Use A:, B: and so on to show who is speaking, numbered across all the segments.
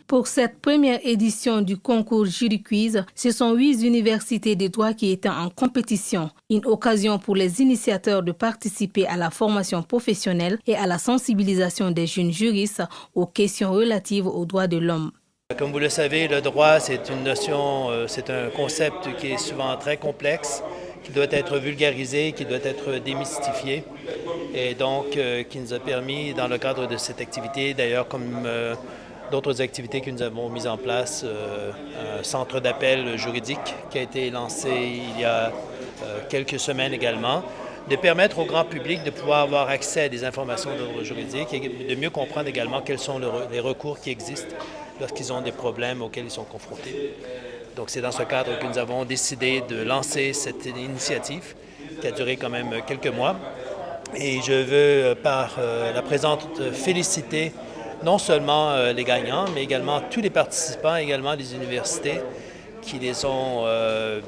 A: Pour cette première édition du concours Jury Quiz, ce sont 8 universités de droit qui étaient en compétition. Une occasion pour les initiateurs de participer à la formation professionnelle et à la sensibilisation des jeunes juristes aux questions relatives aux droits de l'homme.
B: Comme vous le savez, le droit, c'est une notion, c'est un concept qui est souvent très complexe, qui doit être vulgarisé, qui doit être démystifié, et donc qui nous a permis, dans le cadre de cette activité, d'ailleurs comme d'autres activités que nous avons mises en place, un centre d'appel juridique qui a été lancé il y a quelques semaines également, de permettre au grand public de pouvoir avoir accès à des informations d'ordre juridique et de mieux comprendre également quels sont les recours qui existent lorsqu'ils ont des problèmes auxquels ils sont confrontés. Donc c'est dans ce cadre que nous avons décidé de lancer cette initiative qui a duré quand même quelques mois. Et je veux par la présente féliciter non seulement les gagnants, mais également tous les participants, également des universités qui les ont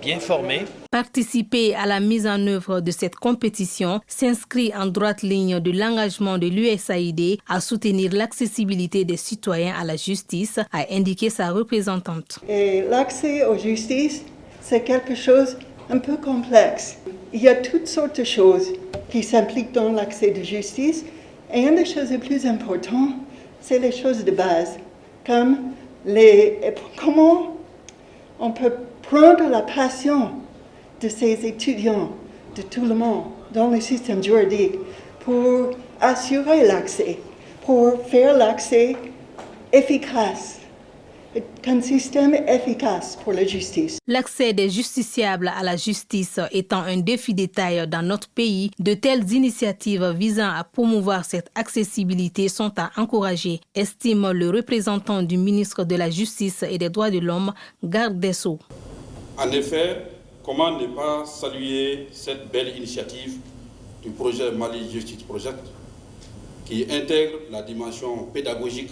B: bien formés.
A: Participer à la mise en œuvre de cette compétition s'inscrit en droite ligne de l'engagement de l'USAID à soutenir l'accessibilité des citoyens à la justice, a indiqué sa représentante.
C: Et l'accès aux justice, c'est quelque chose un peu complexe. Il y a toutes sortes de choses qui s'impliquent dans l'accès de justice. Et une des choses les plus importantes, c'est les choses de base, comme comment on peut prendre la passion de ces étudiants, de tout le monde, dans le système juridique, pour assurer l'accès, pour faire l'accès efficace, un système efficace pour la justice.
A: L'accès des justiciables à la justice étant un défi de taille dans notre pays, de telles initiatives visant à promouvoir cette accessibilité sont à encourager, estime le représentant du ministre de la Justice et des Droits de l'Homme, Garde des Sceaux.
D: En effet, comment ne pas saluer cette belle initiative du projet Mali Justice Project qui intègre la dimension pédagogique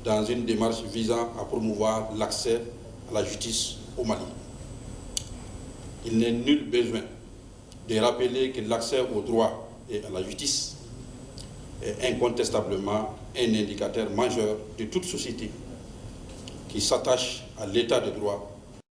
D: dans une démarche visant à promouvoir l'accès à la justice au Mali. Il n'est nul besoin de rappeler que l'accès au droit et à la justice est incontestablement un indicateur majeur de toute société qui s'attache à l'état de droit.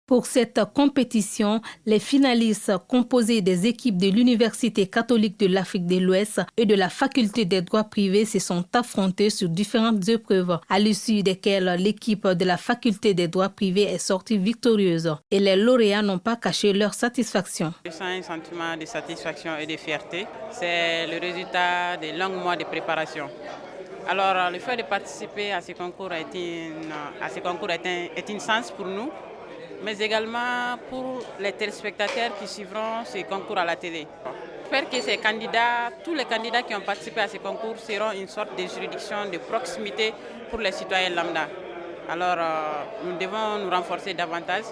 A: Pour cette compétition, les finalistes composés des équipes de l'Université catholique de l'Afrique de l'Ouest et de la Faculté des droits privés se sont affrontés sur différentes épreuves, à l'issue desquelles l'équipe de la Faculté des droits privés est sortie victorieuse. Et les lauréats n'ont pas caché leur satisfaction.
E: Je sens un sentiment de satisfaction et de fierté. C'est le résultat de longs mois de préparation. Alors, le fait de participer à ce concours est une chance pour nous, mais également pour les téléspectateurs qui suivront ce concours à la télé. J'espère que ces candidats, tous les candidats qui ont participé à ce concours seront une sorte de juridiction de proximité pour les citoyens lambda. Alors nous devons nous renforcer davantage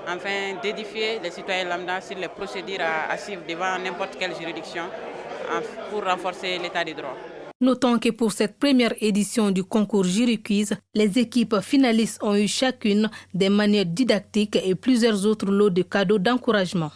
E: afin d'édifier les citoyens lambda sur les procédures à suivre devant n'importe quelle juridiction pour renforcer l'état de droit.
A: Notons que pour cette première édition du concours Jury Quiz, les équipes finalistes ont eu chacune des manières didactiques et plusieurs autres lots de cadeaux d'encouragement.